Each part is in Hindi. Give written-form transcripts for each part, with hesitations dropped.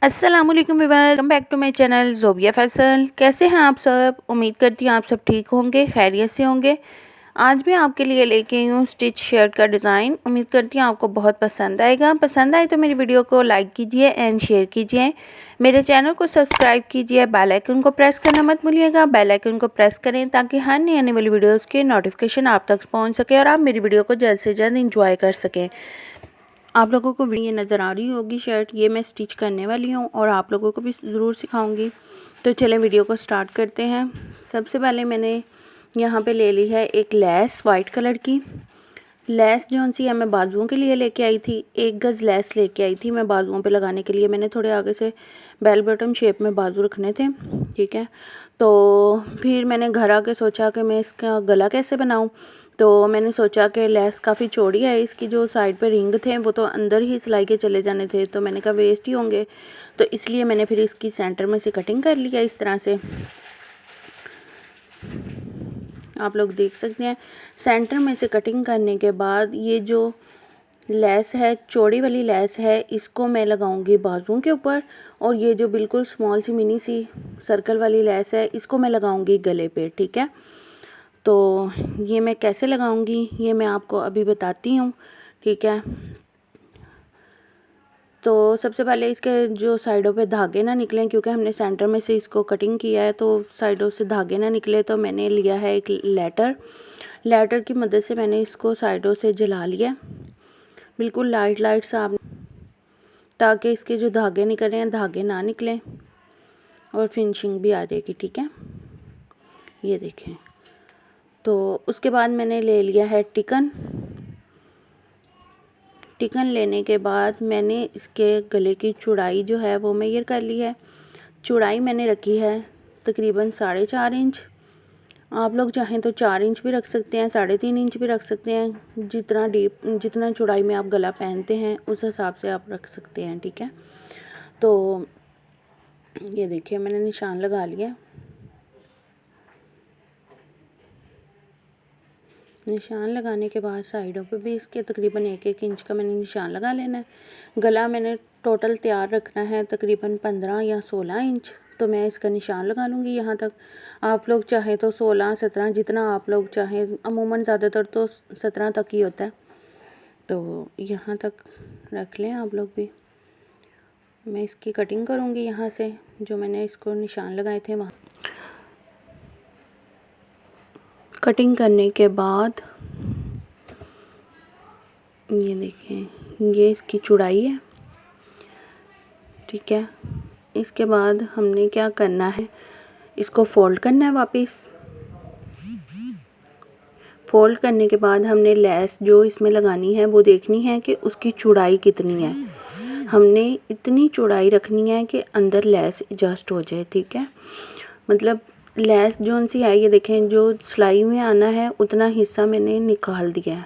अस्सलामुअलैकुम welcome back to my channel Zobia Faisal. कैसे हैं आप सब? उम्मीद करती हूँ आप सब ठीक होंगे, खैरियत से होंगे। आज मैं आपके लिए लेके आई हूँ स्टिच शर्ट का डिज़ाइन। उम्मीद करती हूँ आपको बहुत पसंद आएगा। पसंद आए तो मेरी वीडियो को लाइक कीजिए एंड शेयर कीजिए। मेरे चैनल को सब्सक्राइब कीजिए। बेल आइकन को प्रेस करना मत भूलिएगा। बेल आइकन को प्रेस करें ताकि हर नई आने वाली वीडियोज़ के नोटिफिकेशन आप तक पहुँच सके और आप मेरी वीडियो को जल्द से जल्द इंजॉय कर सकें। आप लोगों को ये नज़र आ रही होगी शर्ट, ये मैं स्टिच करने वाली हूँ और आप लोगों को भी ज़रूर सिखाऊंगी। तो चलें वीडियो को स्टार्ट करते हैं। सबसे पहले मैंने यहाँ पे ले ली है एक लेस वाइट कलर की। लेस जो सी है मैं बाजुओं के लिए लेके आई थी। 1 गज़ लेस लेके आई थी मैं बाजुओं पे लगाने के लिए। मैंने थोड़े आगे से बेल बटन शेप में बाजू रखने थे, ठीक है। तो फिर मैंने घर आके सोचा कि मैं इसका गला कैसे बनाऊँ। तो मैंने सोचा कि लेस काफ़ी चौड़ी है, इसकी जो साइड पे रिंग थे वो तो अंदर ही सिलाई के चले जाने थे, तो मैंने कहा वेस्ट ही होंगे। तो इसलिए मैंने फिर इसकी सेंटर में से कटिंग कर लिया इस तरह से। आप लोग देख सकते हैं सेंटर में से कटिंग करने के बाद ये जो लेस है, चौड़ी वाली लेस है, इसको मैं लगाऊंगी बाजुओं के ऊपर। और ये जो बिल्कुल स्मॉल सी मिनी सी सर्कल वाली लेस है, इसको मैं लगाऊंगी गले पे, ठीक है। तो ये मैं कैसे लगाऊंगी ये मैं आपको अभी बताती हूँ, ठीक है। तो सबसे पहले इसके जो साइडों पे धागे ना निकलें, क्योंकि हमने सेंटर में से इसको कटिंग किया है तो साइडों से धागे ना निकले, तो मैंने लिया है एक लेटर की मदद से मैंने इसको साइडों से जला लिया, बिल्कुल लाइट लाइट सा, ताकि इसके जो धागे निकल रहे हैं धागे ना निकलें और फिनिशिंग भी आ जाएगी, ठीक है। ये देखें। तो उसके बाद मैंने ले लिया है टिकन लेने के बाद मैंने इसके गले की चौड़ाई जो है वो मेजर कर ली है। चौड़ाई मैंने रखी है तकरीबन 4.5 इंच। आप लोग चाहें तो 4 इंच भी रख सकते हैं, 3.5 इंच भी रख सकते हैं। जितना चौड़ाई में आप गला पहनते हैं उस हिसाब से आप रख सकते हैं, ठीक है। तो ये देखिए मैंने निशान लगा लिया। निशान लगाने के बाद साइडों पे भी इसके तकरीबन 1-1 इंच का मैंने निशान लगा लेना है। गला मैंने टोटल तैयार रखना है तकरीबन 15 या 16 इंच, तो मैं इसका निशान लगा लूँगी यहाँ तक। आप लोग चाहें तो 16-17 जितना आप लोग चाहें, अमूमन ज़्यादातर तो 17 तक ही होता है, तो यहाँ तक रख लें आप लोग भी। मैं इसकी कटिंग करूँगी यहाँ से जो मैंने इसको निशान लगाए थे वहाँ। कटिंग करने के बाद ये देखें ये इसकी चौड़ाई है, ठीक है। इसके बाद हमने क्या करना है, इसको फोल्ड करना है वापस। फोल्ड करने के बाद हमने लेस जो इसमें लगानी है वो देखनी है कि उसकी चौड़ाई कितनी है। हमने इतनी चौड़ाई रखनी है कि अंदर लेस एडजस्ट हो जाए, ठीक है। मतलब लेस जो सी है, ये देखें जो सिलाई में आना है उतना हिस्सा मैंने निकाल दिया है,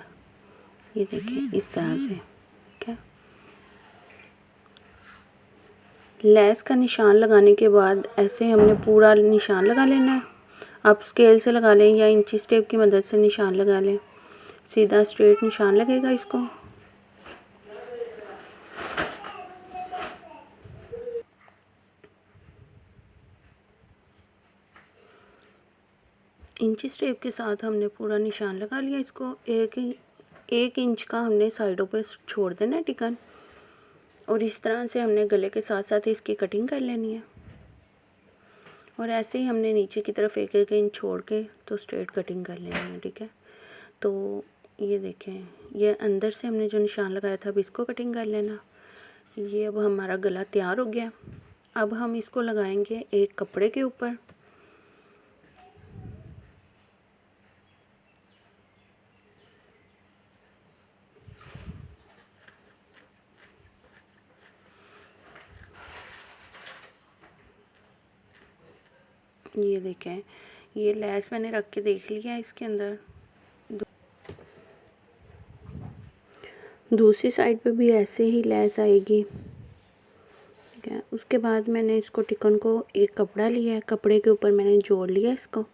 ये देखें इस तरह से, ठीक है। लेस का निशान लगाने के बाद ऐसे हमने पूरा निशान लगा लेना है। आप स्केल से लगा लें या इंची टेप की मदद से निशान लगा लें, सीधा स्ट्रेट निशान लगेगा इसको। इंची टेप के साथ हमने पूरा निशान लगा लिया इसको। 1 इंच का हमने साइडों पे छोड़ देना है टिकन, और इस तरह से हमने गले के साथ साथ इसकी कटिंग कर लेनी है। और ऐसे ही हमने नीचे की तरफ 1-1 इंच छोड़ के तो स्ट्रेट कटिंग कर लेनी है, ठीक है। तो ये देखें ये अंदर से हमने जो निशान लगाया था अब इसको कटिंग कर लेना। ये अब हमारा गला तैयार हो गया। अब हम इसको लगाएंगे एक कपड़े के ऊपर। ये देखें ये लेस मैंने रख के देख लिया है इसके अंदर। दूसरी साइड पे भी ऐसे ही लेस आएगी, ठीक है। उसके बाद मैंने इसको टिकन को एक कपड़ा लिया है, कपड़े के ऊपर मैंने जोड़ लिया इसको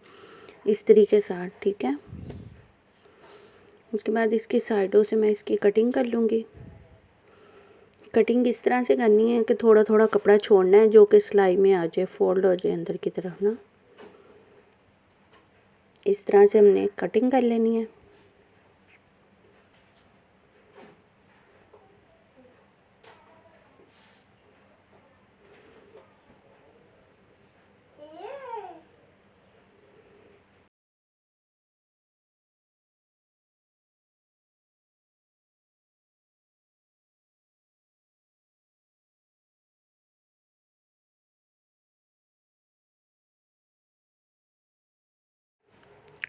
इस तरीके से, ठीक है। उसके बाद इसकी साइडों से मैं इसकी कटिंग कर लूँगी। कटिंग इस तरह से करनी है कि थोड़ा थोड़ा कपड़ा छोड़ना है जो कि सिलाई में आ जाए, फोल्ड हो जाए अंदर की तरफ ना। इस तरह से हमने कटिंग कर लेनी है।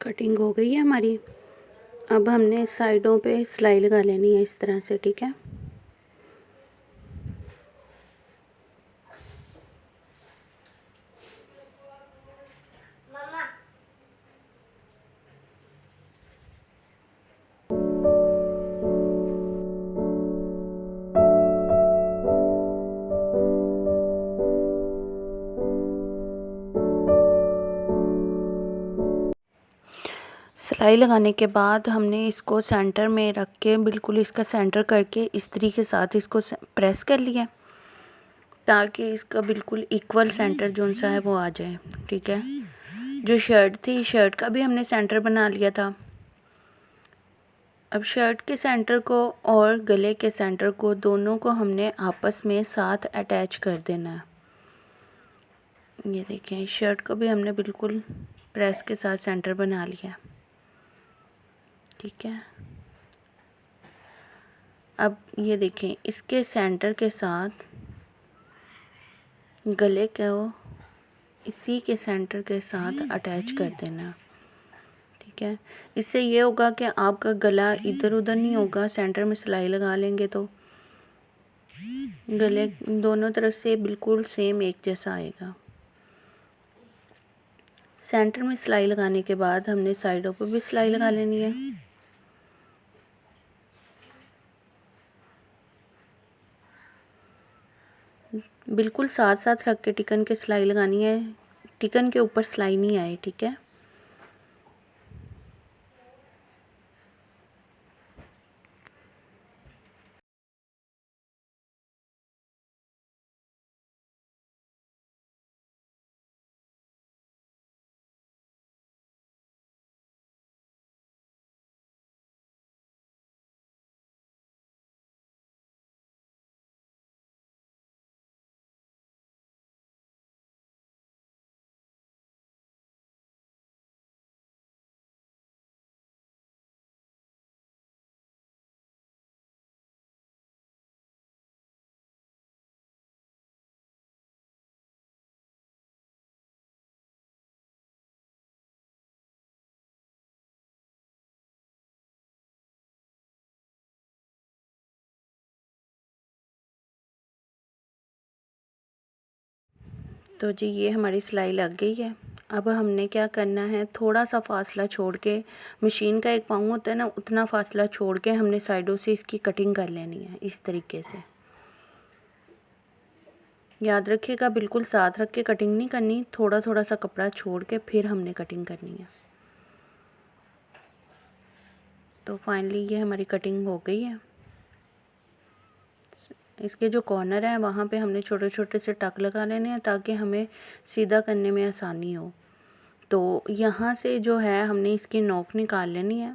कटिंग हो गई है हमारी। अब हमने साइडों पे सिलाई लगा लेनी है इस तरह से, ठीक है। सिलाई लगाने के बाद हमने इसको सेंटर में रख के बिल्कुल इसका सेंटर करके इस्त्री के साथ इसको प्रेस कर लिया ताकि इसका बिल्कुल इक्वल सेंटर जो सा है वो आ जाए, ठीक है। जो शर्ट थी, शर्ट का भी हमने सेंटर बना लिया था। अब शर्ट के सेंटर को और गले के सेंटर को दोनों को हमने आपस में साथ अटैच कर देना है। ये देखें, शर्ट को भी हमने बिल्कुल प्रेस के साथ सेंटर बना लिया, ठीक है। अब ये देखें, इसके सेंटर के साथ गले को इसी के सेंटर के साथ अटैच कर देना, ठीक है। इससे ये होगा कि आपका गला इधर उधर नहीं होगा। सेंटर में सिलाई लगा लेंगे तो गले दोनों तरफ से बिल्कुल सेम एक जैसा आएगा। सेंटर में सिलाई लगाने के बाद हमने साइडों पर भी सिलाई लगा लेनी है। बिल्कुल साथ साथ रख के टिकन के सिलाई लगानी है, टिकन के ऊपर सिलाई नहीं आए, ठीक है। तो जी ये हमारी सिलाई लग गई है। अब हमने क्या करना है, थोड़ा सा फासला छोड़ के, मशीन का एक पाँव होता है ना, उतना फासला छोड़ के हमने साइडों से इसकी कटिंग कर लेनी है इस तरीके से। याद रखिएगा, बिल्कुल साथ रख के कटिंग नहीं करनी, थोड़ा थोड़ा सा कपड़ा छोड़ के फिर हमने कटिंग करनी है। तो फाइनली ये हमारी कटिंग हो गई है। इसके जो कॉर्नर है वहाँ पे हमने छोटे छोटे से टक लगा लेने हैं ताकि हमें सीधा करने में आसानी हो। तो यहाँ से जो है हमने इसकी नोक निकाल लेनी है।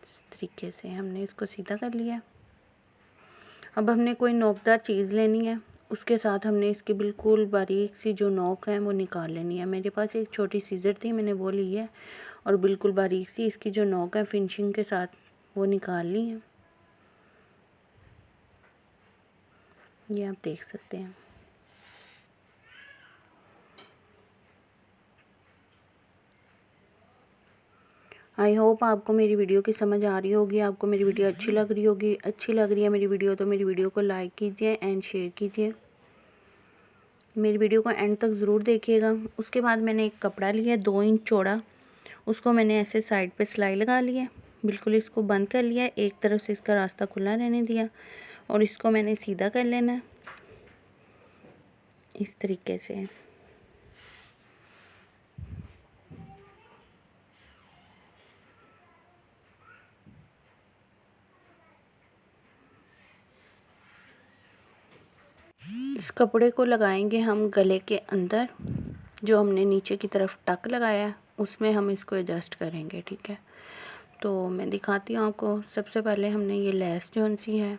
इस तरीके से हमने इसको सीधा कर लिया। अब हमने कोई नोकदार चीज़ लेनी है, उसके साथ हमने इसकी बिल्कुल बारीक सी जो नोक है वो निकाल लेनी है। मेरे पास एक छोटी सीज़र थी, मैंने वो ली है और बिल्कुल बारीक सी इसकी जो नोक है फिनिशिंग के साथ वो निकाल ली है। ये आप देख सकते हैं। आई होप आपको मेरी वीडियो की समझ आ रही होगी, आपको मेरी वीडियो अच्छी लग रही होगी। अच्छी लग रही है मेरी वीडियो तो मेरी वीडियो को लाइक कीजिए एंड शेयर कीजिए। मेरी वीडियो को एंड तक ज़रूर देखिएगा। उसके बाद मैंने एक कपड़ा लिया 2 इंच चौड़ा, उसको मैंने ऐसे साइड पे सिलाई लगा ली है। बिल्कुल इसको बंद कर लिया, एक तरफ से इसका रास्ता खुला रहने दिया और इसको मैंने सीधा कर लेना है इस तरीके से। इस कपड़े को लगाएंगे हम गले के अंदर, जो हमने नीचे की तरफ टक लगाया है उसमें हम इसको एडजस्ट करेंगे। ठीक है, तो मैं दिखाती हूँ आपको। सबसे पहले हमने ये लेस जो सी है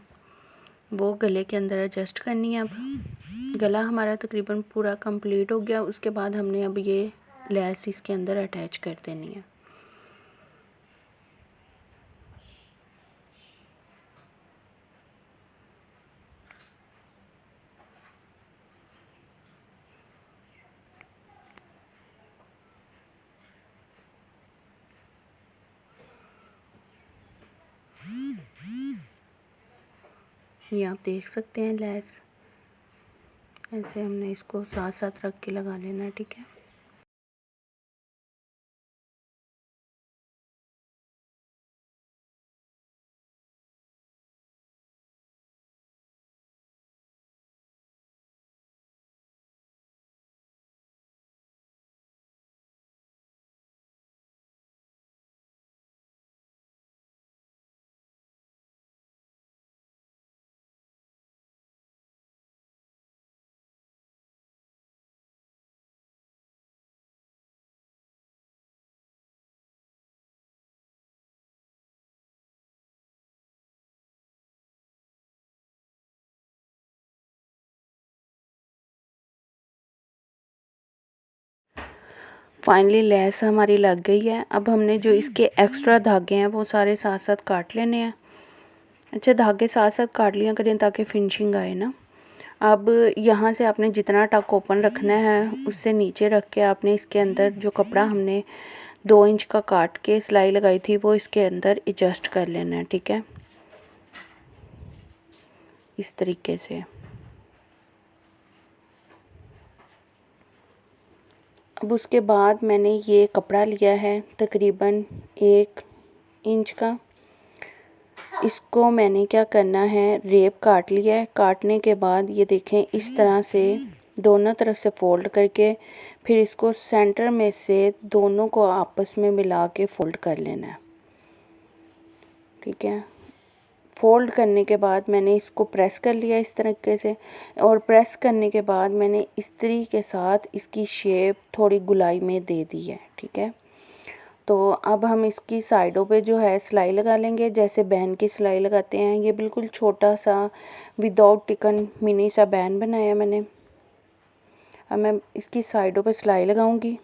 वो गले के अंदर एडजस्ट करनी है। अब गला हमारा तकरीबन पूरा कंप्लीट हो गया। उसके बाद हमने अब ये लेस इसके अंदर अटैच कर देनी है। ये आप देख सकते हैं लेस ऐसे हमने इसको साथ साथ रख के लगा लेना है। ठीक है, फाइनली लेस हमारी लग गई है। अब हमने जो इसके एक्स्ट्रा धागे हैं वो सारे साथ साथ काट लेने हैं। अच्छा, धागे साथ साथ काट लिया करें ताकि फिनिशिंग आए ना। अब यहाँ से आपने जितना टक ओपन रखना है उससे नीचे रख के आपने इसके अंदर जो कपड़ा हमने 2 इंच का काट के सिलाई लगाई थी वो इसके अंदर एडजस्ट कर लेना है। ठीक है, इस तरीके से। अब उसके बाद मैंने ये कपड़ा लिया है तकरीबन 1 इंच का। इसको मैंने क्या करना है, रेप काट लिया है। काटने के बाद ये देखें इस तरह से दोनों तरफ से फ़ोल्ड करके फिर इसको सेंटर में से दोनों को आपस में मिला के फ़ोल्ड कर लेना है। ठीक है, फ़ोल्ड करने के बाद मैंने इसको प्रेस कर लिया इस तरीके से, और प्रेस करने के बाद मैंने इस्त्री के साथ इसकी शेप थोड़ी गुलाई में दे दी है। ठीक है, तो अब हम इसकी साइडों पे जो है सिलाई लगा लेंगे, जैसे बैन की सिलाई लगाते हैं। ये बिल्कुल छोटा सा विदाउट टिकन मिनी सा बैन बनाया मैंने। अब मैं इसकी साइडों पे सिलाई लगाऊंगी।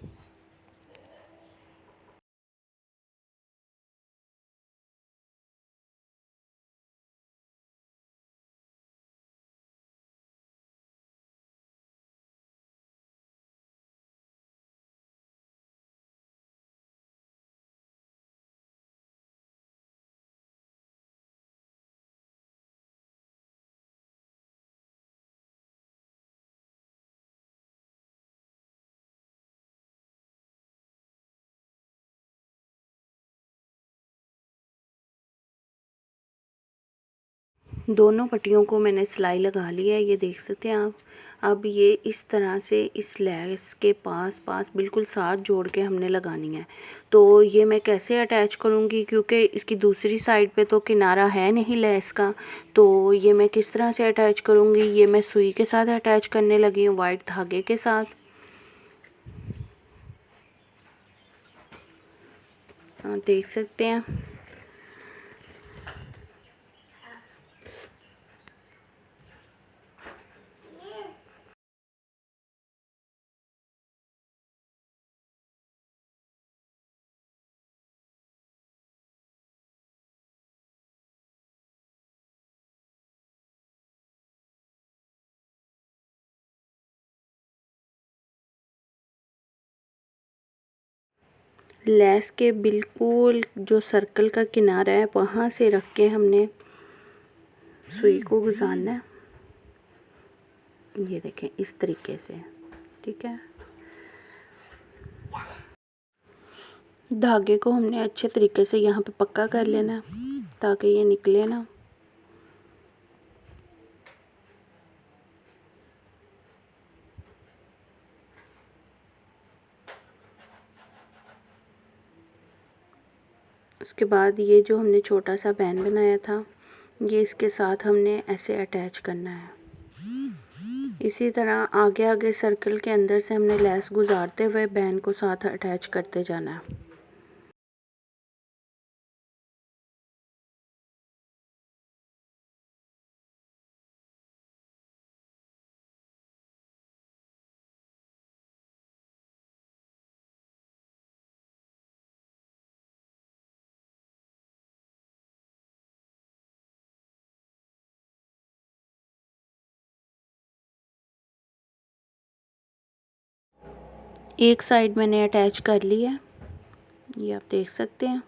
दोनों पट्टियों को मैंने सिलाई लगा ली है, ये देख सकते हैं आप। अब ये इस तरह से इस लेस के पास पास बिल्कुल साथ जोड़ के हमने लगानी है। तो ये मैं कैसे अटैच करूँगी, क्योंकि इसकी दूसरी साइड पे तो किनारा है नहीं लेस का, तो ये मैं किस तरह से अटैच करूँगी। ये मैं सुई के साथ अटैच करने लगी हूँ, वाइट धागे के साथ। हाँ, देख सकते हैं। लेस के बिल्कुल जो सर्कल का किनारा है वहाँ से रख के हमने सुई को गुजारना है। ये देखें इस तरीके से। ठीक है, धागे को हमने अच्छे तरीके से यहाँ पे पक्का कर लेना ताकि ये निकले ना। उसके बाद ये जो हमने छोटा सा बैन बनाया था ये इसके साथ हमने ऐसे अटैच करना है। इसी तरह आगे आगे सर्कल के अंदर से हमने लेस गुजारते हुए बैंड को साथ अटैच करते जाना है। एक साइड मैंने अटैच कर ली है, ये आप देख सकते हैं,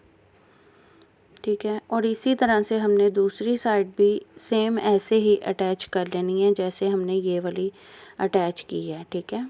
ठीक है। और इसी तरह से हमने दूसरी साइड भी सेम ऐसे ही अटैच कर लेनी है जैसे हमने ये वाली अटैच की है, ठीक है।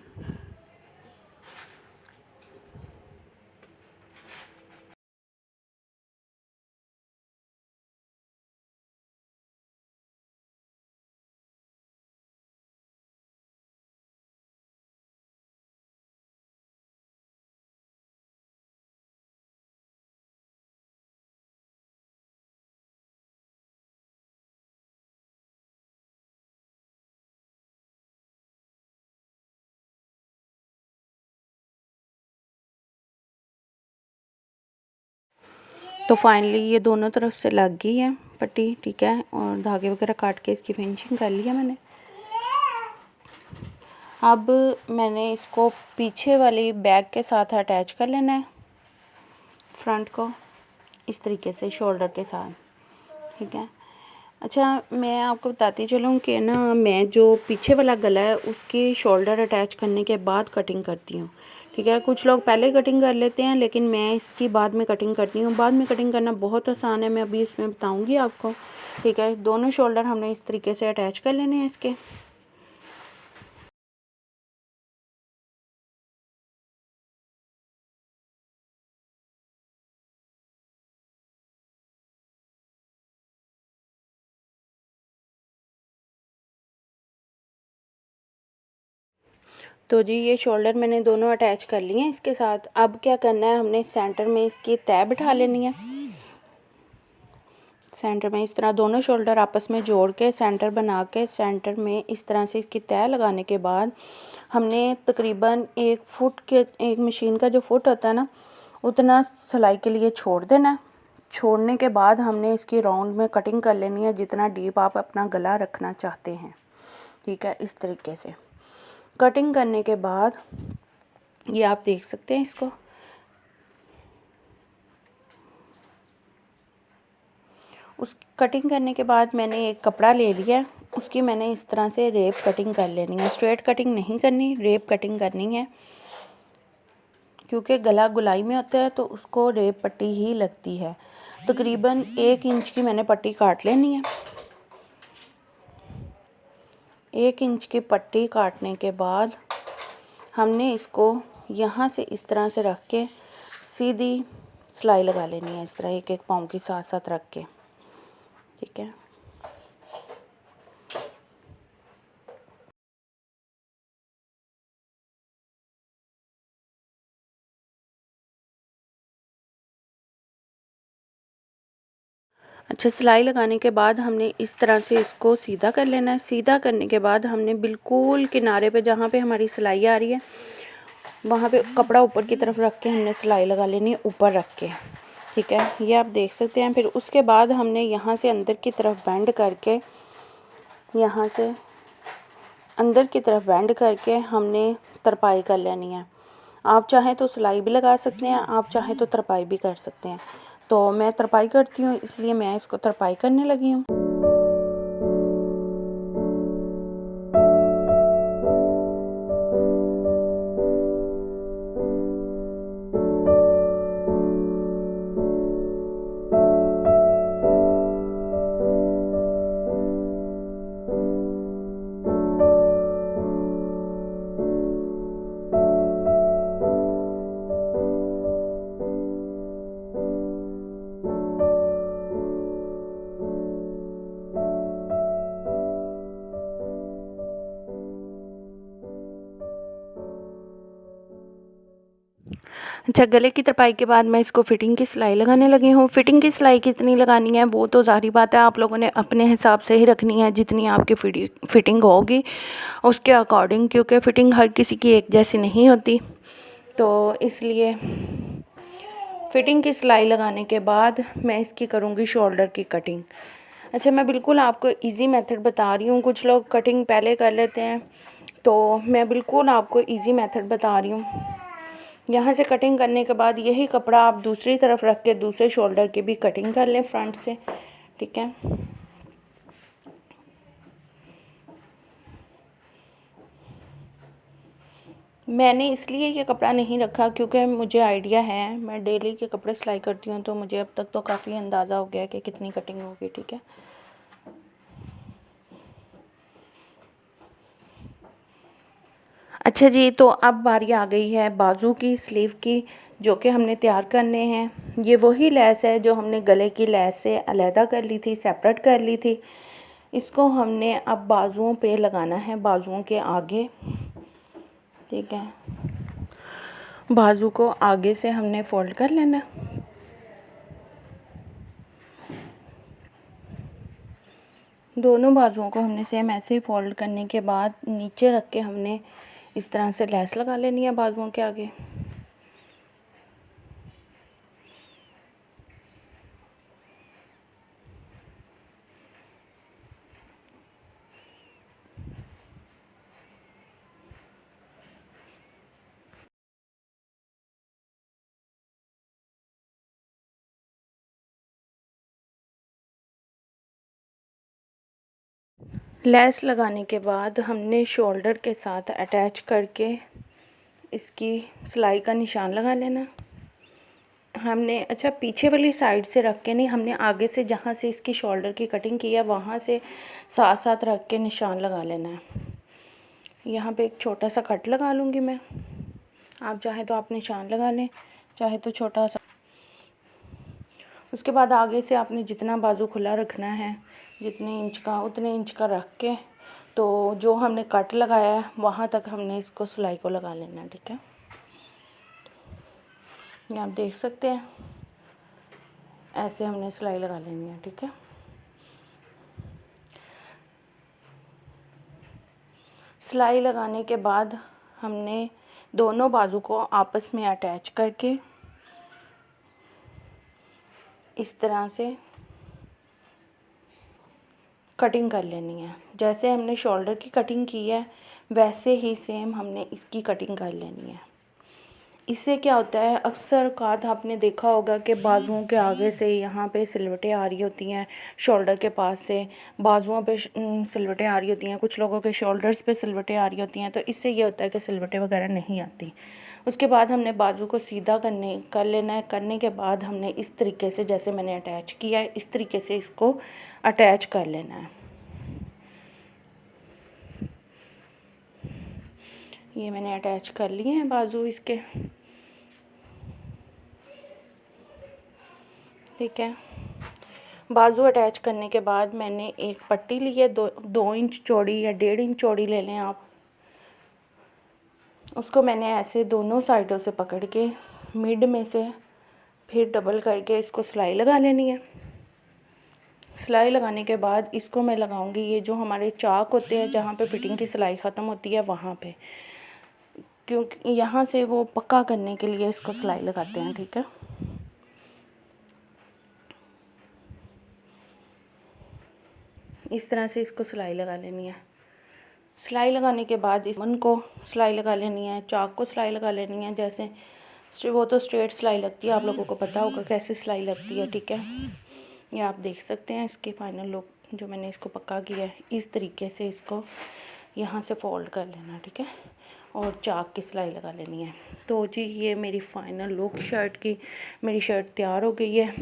तो फाइनली ये दोनों तरफ से लग गई है पट्टी, ठीक है। और धागे वगैरह काट के इसकी फिनिशिंग कर ली है मैंने। अब मैंने इसको पीछे वाली बैग के साथ अटैच कर लेना है, फ्रंट को इस तरीके से शोल्डर के साथ, ठीक है। अच्छा, मैं आपको बताती चलूँ कि ना मैं जो पीछे वाला गला है उसकी शोल्डर अटैच करने के बाद कटिंग करती हूँ, ठीक है। कुछ लोग पहले कटिंग कर लेते हैं लेकिन मैं इसकी बाद में कटिंग करती हूँ। बाद में कटिंग करना बहुत आसान है, मैं अभी इसमें बताऊँगी आपको, ठीक है। दोनों शोल्डर हमने इस तरीके से अटैच कर लेने हैं इसके। तो जी ये शोल्डर मैंने दोनों अटैच कर लिए हैं इसके साथ। अब क्या करना है, हमने सेंटर में इसकी तय बिठा लेनी है। सेंटर में इस तरह दोनों शोल्डर आपस में जोड़ के सेंटर बना के सेंटर में इस तरह से इसकी तय लगाने के बाद हमने तकरीबन 1 फुट के, एक मशीन का जो फुट होता है ना, उतना सिलाई के लिए छोड़ देना। छोड़ने के बाद हमने इसकी राउंड में कटिंग कर लेनी है जितना डीप आप अपना गला रखना चाहते हैं, ठीक है। इस तरीके से कटिंग करने के बाद ये आप देख सकते हैं इसको। उस कटिंग करने के बाद मैंने एक कपड़ा ले लिया, उसकी मैंने इस तरह से रेप कटिंग कर लेनी है। स्ट्रेट कटिंग नहीं करनी, रेप कटिंग करनी है, क्योंकि गला गुलाई में होता है तो उसको रेप पट्टी ही लगती है। तकरीबन 1 इंच की मैंने पट्टी काट लेनी है। 1 इंच की पट्टी काटने के बाद हमने इसको यहाँ से इस तरह से रख के सीधी सिलाई लगा लेनी है, इस तरह एक एक पाँव के साथ साथ रख के, ठीक है। अच्छा, सिलाई लगाने के बाद हमने इस तरह से इसको सीधा कर लेना है। सीधा करने के बाद हमने बिल्कुल किनारे पे जहाँ पे हमारी सिलाई आ रही है वहाँ पे कपड़ा ऊपर की तरफ रख के हमने सिलाई लगा लेनी है, ऊपर रख के, ठीक है। ये आप देख सकते हैं। फिर उसके बाद हमने यहाँ से अंदर की तरफ बेंड करके, यहाँ से अंदर की तरफ बेंड करके हमने तरपाई कर लेनी है। आप चाहें तो सिलाई भी लगा सकते हैं, आप चाहें तो तरपाई भी कर सकते हैं। तो मैं तरपाई करती हूँ इसलिए मैं इसको तरपाई करने लगी हूँ। अच्छा, गले की तरपाई के बाद मैं इसको फ़िटिंग की सिलाई लगाने लगी हूँ। फ़िटिंग की सिलाई कितनी लगानी है वो तो ज़ाहिर बात है, आप लोगों ने अपने हिसाब से ही रखनी है, जितनी आपकी फ़िटिंग होगी उसके अकॉर्डिंग, क्योंकि फ़िटिंग हर किसी की एक जैसी नहीं होती। तो इसलिए फ़िटिंग की सिलाई लगाने के बाद मैं इसकी करूँगी शोल्डर की कटिंग। अच्छा, मैं बिल्कुल आपको ईज़ी मेथड बता रही हूँ। कुछ लोग कटिंग पहले कर लेते हैं, तो मैं बिल्कुल आपको ईज़ी मेथड बता रही हूँ। यहाँ से कटिंग करने के बाद यही कपड़ा आप दूसरी तरफ रख के दूसरे शोल्डर की भी कटिंग कर लें फ्रंट से, ठीक है। मैंने इसलिए ये कपड़ा नहीं रखा क्योंकि मुझे आइडिया है, मैं डेली के कपड़े सिलाई करती हूँ, तो मुझे अब तक तो काफ़ी अंदाज़ा हो गया है कि कितनी कटिंग होगी, ठीक है। अच्छा जी, तो अब बारी आ गई है बाजू की स्लीव की, जो कि हमने तैयार करने हैं। ये वही लेस है जो हमने गले की लेस से अलहदा कर ली थी, सेपरेट कर ली थी। इसको हमने अब बाजुओं पे लगाना है, बाजुओं के आगे, ठीक है। बाजू को आगे से हमने फोल्ड कर लेना। दोनों बाजुओं को हमने सेम ऐसे ही फोल्ड करने के बाद नीचे रख के हमने इस तरह से लेस लगा लेनी है बाजुओं के आगे। लेस लगाने के बाद हमने शोल्डर के साथ अटैच करके इसकी सिलाई का निशान लगा लेना। हमने अच्छा पीछे वाली साइड से रख के नहीं, हमने आगे से जहाँ से इसकी शोल्डर की कटिंग की है वहाँ से साथ साथ रख के निशान लगा लेना है। यहाँ पे एक छोटा सा कट लगा लूँगी मैं, आप चाहे तो आप निशान लगा लें, चाहे तो छोटा सा। उसके बाद आगे से आपने जितना बाजू खुला रखना है, जितने इंच का उतने इंच का रख के, तो जो हमने कट लगाया है वहाँ तक हमने इसको सिलाई को लगा लेना, ठीक है। ये आप देख सकते हैं, ऐसे हमने सिलाई लगा लेनी है, ठीक है। सिलाई लगाने के बाद हमने दोनों बाजू को आपस में अटैच करके इस तरह से कटिंग कर लेनी है। जैसे हमने शोल्डर की कटिंग की है वैसे ही सेम हमने इसकी कटिंग कर लेनी है। इससे क्या होता है, अक्सर औक़ात आपने देखा होगा कि बाजुओं के आगे से यहाँ पे सिलवटें आ रही होती हैं, शोल्डर के पास से बाजुओं पे सिलवटें आ रही होती हैं, कुछ लोगों के शोल्डर्स पे सिलवटें आ रही होती हैं, तो इससे ये होता है कि सिलवटें वगैरह नहीं आती। उसके बाद हमने बाजू को सीधा कर लेना है। करने के बाद हमने इस तरीके से, जैसे मैंने अटैच किया है इस तरीके से इसको अटैच कर लेना है। ये मैंने अटैच कर लिए हैं बाजू इसके, ठीक है। बाजू अटैच करने के बाद मैंने एक पट्टी ली है, 2 इंच चौड़ी या 1.5 इंच चौड़ी ले लें आप। उसको मैंने ऐसे दोनों साइडों से पकड़ के मिड में से फिर डबल करके इसको सिलाई लगा लेनी है। सिलाई लगाने के बाद इसको मैं लगाऊंगी, ये जो हमारे चाक होते हैं जहाँ पे फिटिंग की सिलाई ख़त्म होती है वहाँ पे, क्योंकि यहाँ से वो पक्का करने के लिए इसको सिलाई लगाते हैं, ठीक है। इस तरह से इसको सिलाई लगा लेनी है। सिलाई लगाने के बाद इस मन को सिलाई लगा लेनी है, चाक को सिलाई लगा लेनी है। जैसे वो तो स्ट्रेट सिलाई लगती है, आप लोगों को पता होगा कैसे सिलाई लगती है, ठीक है। ये आप देख सकते हैं इसके फाइनल लुक, जो मैंने इसको पक्का किया है इस तरीके से इसको यहाँ से फोल्ड कर लेना, ठीक है, और चाक की सिलाई लगा लेनी है। तो जी ये मेरी फ़ाइनल लुक शर्ट की, मेरी शर्ट तैयार हो गई है।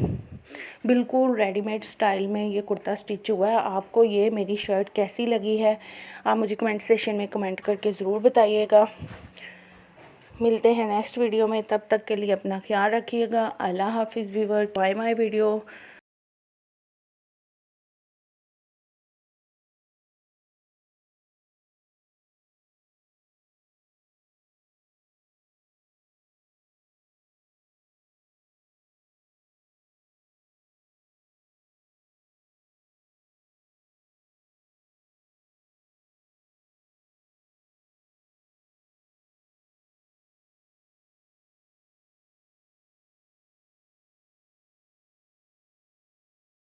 बिल्कुल रेडीमेड स्टाइल में ये कुर्ता स्टिच हुआ है। आपको ये मेरी शर्ट कैसी लगी है आप मुझे कमेंट सेक्शन में कमेंट करके ज़रूर बताइएगा। मिलते हैं नेक्स्ट वीडियो में, तब तक के लिए अपना ख्याल रखिएगा। अल्लाह हाफिज़ व्यूअर, बाय माय वीडियो।